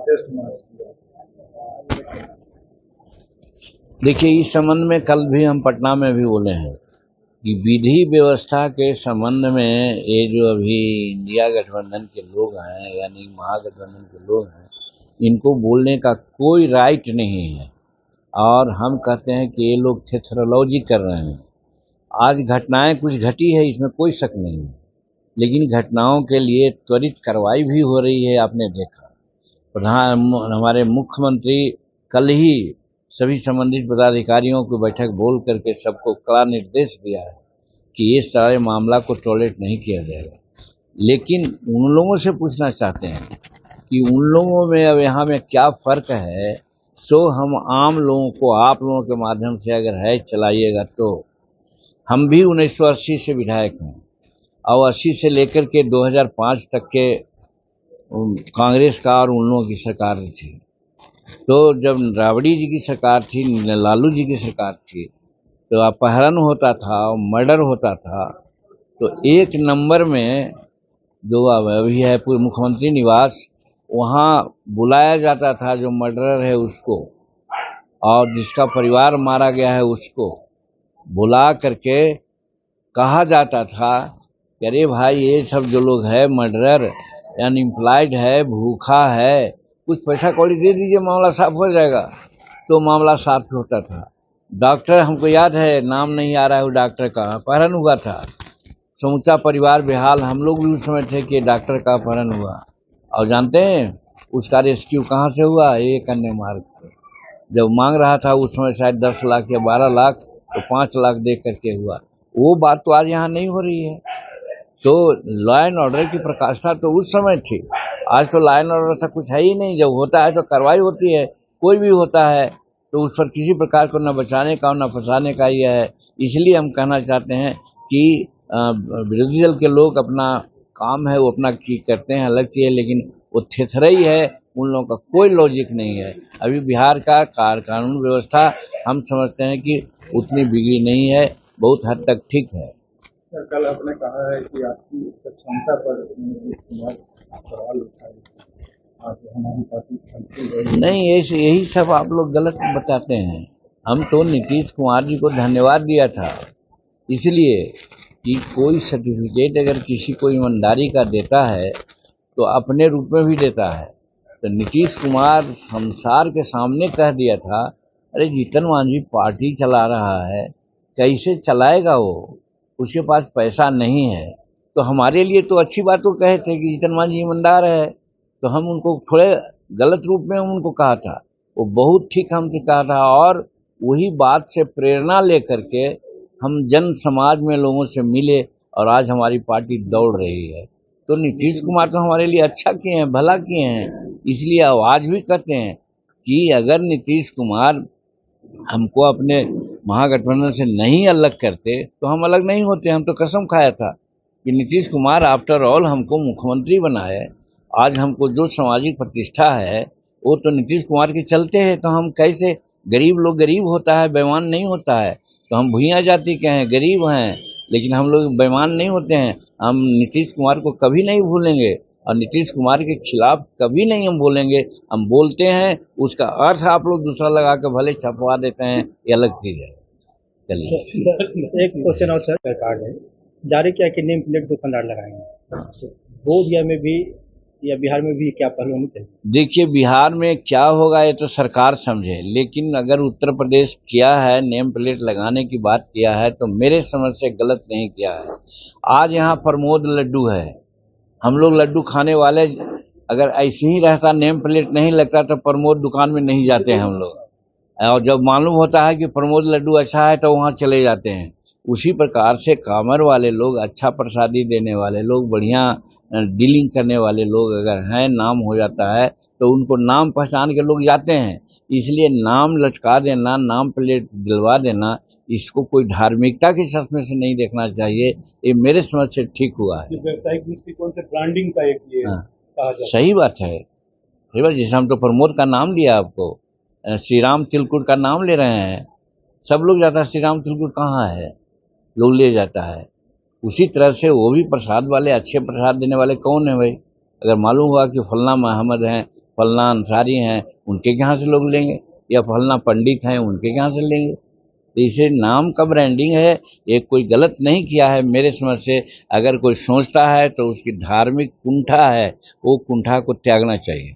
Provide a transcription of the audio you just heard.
Protest मार्च किया। देखिए, इस संबंध में कल भी हम पटना में भी बोले हैं कि विधि व्यवस्था के संबंध में ये जो अभी इंडिया गठबंधन के लोग हैं, यानी महागठबंधन के लोग हैं, इनको बोलने का कोई राइट नहीं है। और हम कहते हैं कि ये लोग थेथरोलॉजी कर रहे हैं। आज घटनाएं कुछ घटी है, इसमें कोई शक नहीं है, लेकिन घटनाओं के लिए त्वरित कार्रवाई भी हो रही है। आपने देखा, हमारे मुख्यमंत्री कल ही सभी संबंधित पदाधिकारियों की बैठक बोल करके सबको कड़ा निर्देश दिया है कि ये सारे मामला को टॉलरेट नहीं किया जाएगा। लेकिन उन लोगों से पूछना चाहते हैं कि उन लोगों में अब यहाँ में क्या फ़र्क है। सो हम आम लोगों को आप लोगों के माध्यम से अगर है चलाइएगा, तो हम भी 1980 से विधायक हैं और 80 से लेकर के 2005 तक के कांग्रेस का और उन लोगों की सरकार थी। तो जब राबड़ी जी की सरकार थी, लालू जी की सरकार थी, तो अपहरण होता था, मर्डर होता था। तो एक नंबर में जो अभी है मुख्यमंत्री निवास, वहाँ बुलाया जाता था जो मर्डरर है उसको, और जिसका परिवार मारा गया है उसको बुला करके कहा जाता था कि अरे भाई, ये सब जो लोग है मर्डरर, अनएम्प्लॉयड है, भूखा है, कुछ पैसा कौड़ी दे दीजिए, मामला साफ हो जाएगा। तो मामला साफ होता था। डॉक्टर, हमको याद है, नाम नहीं आ रहा है वो डॉक्टर का, अपहरण हुआ था, समूचा परिवार बेहाल। हम लोग भी उस समय थे कि डॉक्टर का अपहरण हुआ, और जानते हैं उसका रेस्क्यू कहाँ से हुआ? एक अन्य मार्ग से। जब मांग रहा था उस समय शायद 10 लाख या 12 लाख, तो 5 लाख दे करके हुआ। वो बात तो आज यहाँ नहीं हो रही है। तो लॉ एंड ऑर्डर की प्रकाष्ठा तो उस समय थी, आज तो लॉ एंड ऑर्डर था कुछ है ही नहीं। जब होता है तो कार्रवाई होती है, कोई भी होता है तो उस पर किसी प्रकार को न बचाने का न फंसाने का ही है। इसलिए हम कहना चाहते हैं कि विरोधी दल के लोग अपना काम है वो अपना करते हैं, अलग चीज है, लेकिन वो थेथरई है, उन लोगों का कोई लॉजिक नहीं है। अभी बिहार का कानून व्यवस्था हम समझते हैं कि उतनी बिगड़ी नहीं है, बहुत हद तक ठीक है। कल आपने कहा है कि आपकी सक्षमता पर नीतीश कुमार सवाल उठाए, आज हमारी पार्टी नहीं, यही सब आप लोग गलत बताते हैं। हम तो नीतीश कुमार जी को धन्यवाद दिया था, इसलिए कि कोई सर्टिफिकेट अगर किसी को ईमानदारी का देता है तो अपने रूप में भी देता है। तो नीतीश कुमार संसार के सामने कह दिया था, अरे जीतन मांझी पार्टी चला रहा है, कैसे चलाएगा वो, उसके पास पैसा नहीं है। तो हमारे लिए तो अच्छी बात वो कहे थे कि जीतन मांझी ईमानदार है, तो हम उनको थोड़े गलत रूप में उनको कहा था, वो बहुत ठीक हमसे कहा था। और वही बात से प्रेरणा लेकर के हम जन समाज में लोगों से मिले और आज हमारी पार्टी दौड़ रही है। तो नीतीश कुमार तो हमारे लिए अच्छा किए हैं, भला किए हैं, इसलिए आज भी कहते हैं कि अगर नीतीश कुमार हमको अपने महागठबंधन से नहीं अलग करते तो हम अलग नहीं होते। हम तो कसम खाया था कि नीतीश कुमार आफ्टर ऑल हमको मुख्यमंत्री बनाए। आज हमको जो सामाजिक प्रतिष्ठा है वो तो नीतीश कुमार के चलते है। तो हम कैसे, गरीब लोग गरीब होता है, बेईमान नहीं होता है। तो हम भूया जाति के हैं, गरीब हैं, लेकिन हम लोग बेईमान नहीं होते हैं। हम नीतीश कुमार को कभी नहीं भूलेंगे और नीतीश कुमार के खिलाफ कभी नहीं हम बोलेंगे। हम बोलते हैं, उसका अर्थ आप लोग दूसरा लगा के भले छपवा देते हैं, ये अलग चीज है। चलिए, एक क्वेश्चन और सर, सरकार ने जारी किया कि नेम प्लेट दुकानदार लगाएंगे, बोधगया में भी या बिहार में भी क्या पहल होनी चाहिए? देखिए, बिहार में क्या होगा ये तो सरकार समझे, लेकिन अगर उत्तर प्रदेश किया है, नेम प्लेट लगाने की बात किया है, तो मेरे समझ से गलत नहीं किया है। आज यहाँ प्रमोद लड्डू है, हम लोग लड्डू खाने वाले, अगर ऐसे ही रहता, नेम प्लेट नहीं लगता, तो प्रमोद दुकान में नहीं जाते हैं हम लोग। और जब मालूम होता है कि प्रमोद लड्डू अच्छा है तो वहाँ चले जाते हैं। उसी प्रकार से कामर वाले लोग, अच्छा प्रसादी देने वाले लोग, बढ़िया डीलिंग करने वाले लोग अगर हैं, नाम हो जाता है तो उनको नाम पहचान के लोग जाते हैं। इसलिए नाम लटका देना, नाम प्लेट दिलवा देना, इसको कोई धार्मिकता के चश्मे से नहीं देखना चाहिए। ये मेरे समझ से ठीक हुआ है। व्यवसायिक दृष्टिकोण से ब्रांडिंग का एक ये कहा जाता है। सही बात है, सही बात। जैसे हम तो प्रमोद का नाम लिया, आपको श्री राम तिलकुट का नाम ले रहे हैं, सब लोग जाता है श्री राम तिलकुट कहाँ है, लोग ले जाता है। उसी तरह से वो भी प्रसाद वाले, अच्छे प्रसाद देने वाले कौन है भाई? अगर मालूम हुआ कि फलना महमद हैं, फलना अंसारी हैं उनके कहाँ से लोग लेंगे, या फलना पंडित हैं उनके कहाँ से लेंगे। तो इसे नाम का ब्रांडिंग है, ये कोई गलत नहीं किया है मेरे समझ से। अगर कोई सोचता है तो उसकी धार्मिक कुंठा है, वो कुंठा को त्यागना चाहिए।